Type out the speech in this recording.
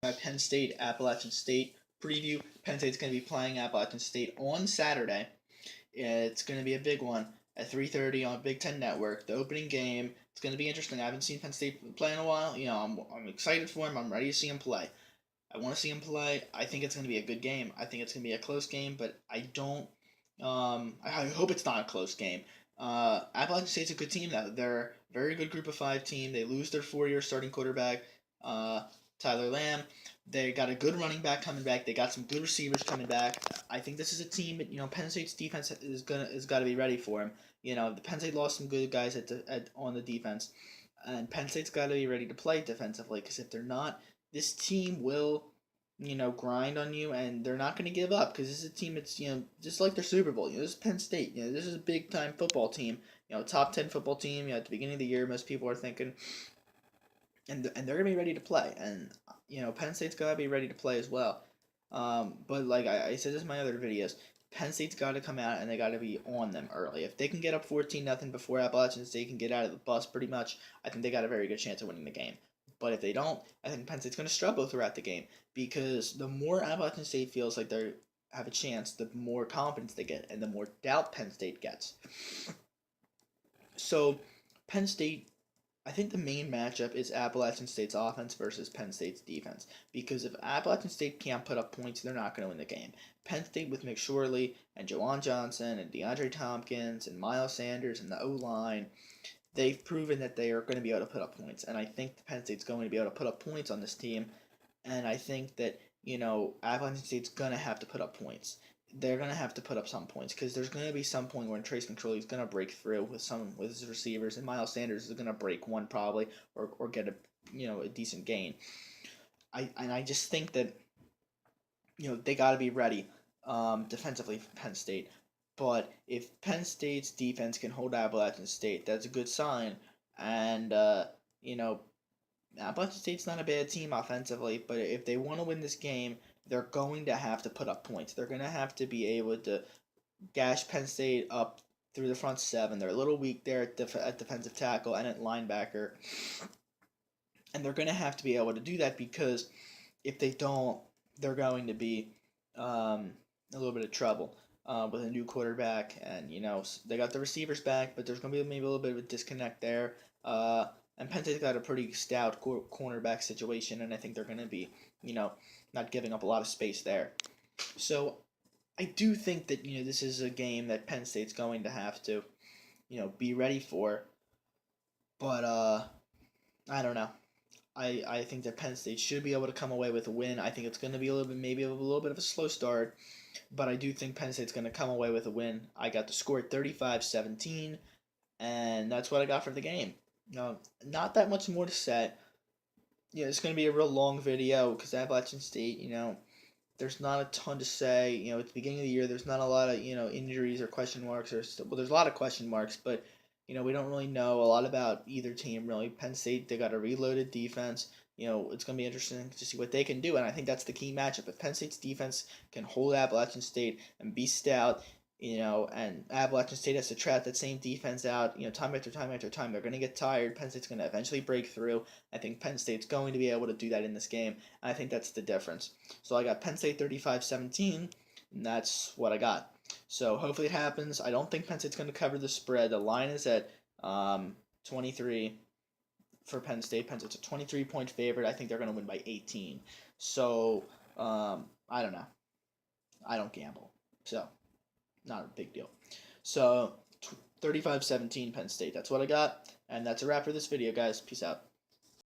My Penn State Appalachian State preview. Penn State's going to be playing Appalachian State on Saturday. It's going to be a big one at 3:30 on Big Ten Network. The opening game. It's going to be interesting. I haven't seen Penn State play in a while. I'm excited for him. I'm ready to see him play. I want to see him play. I think it's going to be a good game. I think it's going to be a close game, but I don't. I hope it's not a close game. Appalachian State's a good team. They're a very good Group of Five team. They lose their 4-year starting quarterback, uh, Tyler Lamb. They got a good running back coming back. They got some good receivers coming back. I think this is a team that Penn State's defense is got to be ready for him. The Penn State lost some good guys on the defense, and Penn State's got to be ready to play defensively. Because if they're not, this team will grind on you, and they're not going to give up because this is a team that's, just like their Super Bowl. This is Penn State. This is a big time football team. Top 10 football team. At the beginning of the year, most people are thinking, and they're going to be ready to play. And, Penn State's got to be ready to play as well. But like I said this in my other videos, Penn State's got to come out and they got to be on them early. If they can get up 14-0 before Appalachian State can get out of the bus pretty much, I think they got a very good chance of winning the game. But if they don't, I think Penn State's going to struggle throughout the game because the more Appalachian State feels like they have a chance, the more confidence they get and the more doubt Penn State gets. So, Penn State, I think the main matchup is Appalachian State's offense versus Penn State's defense. Because if Appalachian State can't put up points, they're not going to win the game. Penn State with McSorley and Jawan Johnson and DeAndre Tompkins and Miles Sanders and the O-line, they've proven that they are going to be able to put up points. And I think Penn State's going to be able to put up points on this team. And I think that, Appalachian State's going to have to put up points. They're going to have to put up some points because there's going to be some point when Trace McSorley is going to break through with his receivers, and Miles Sanders is going to break one probably or get a decent gain. I just think that they got to be ready defensively for Penn State. But if Penn State's defense can hold Appalachian State, that's a good sign. And Appalachian State's not a bad team offensively, but if they want to win this game, they're going to have to put up points. They're going to have to be able to gash Penn State up through the front seven. They're a little weak there at defensive tackle and at linebacker. And they're going to have to be able to do that because if they don't, they're going to be a little bit of trouble with a new quarterback. And, they got the receivers back, but there's going to be maybe a little bit of a disconnect there. And Penn State's got a pretty stout cornerback situation, and I think they're going to be, not giving up a lot of space there. So I do think that, this is a game that Penn State's going to have to, be ready for. But I don't know. I think that Penn State should be able to come away with a win. I think it's going to be maybe a little bit of a slow start, but I do think Penn State's going to come away with a win. I got the score at 35-17, and that's what I got for the game. Not that much more to say. It's going to be a real long video because Appalachian State, there's not a ton to say. At the beginning of the year, there's not a lot of, injuries or question marks. There's a lot of question marks, but, we don't really know a lot about either team, really. Penn State, they got a reloaded defense. It's going to be interesting to see what they can do, and I think that's the key matchup. If Penn State's defense can hold Appalachian State and be stout, and Appalachian State has to trap that same defense out, time after time after time. They're going to get tired. Penn State's going to eventually break through. I think Penn State's going to be able to do that in this game, and I think that's the difference. So I got Penn State 35-17, and that's what I got. So hopefully it happens. I don't think Penn State's going to cover the spread. The line is at 23 for Penn State. Penn State's a 23-point favorite. I think they're going to win by 18. So I don't know. I don't gamble. So not a big deal. So 35-17 Penn State. That's what I got. And that's a wrap for this video, guys. Peace out.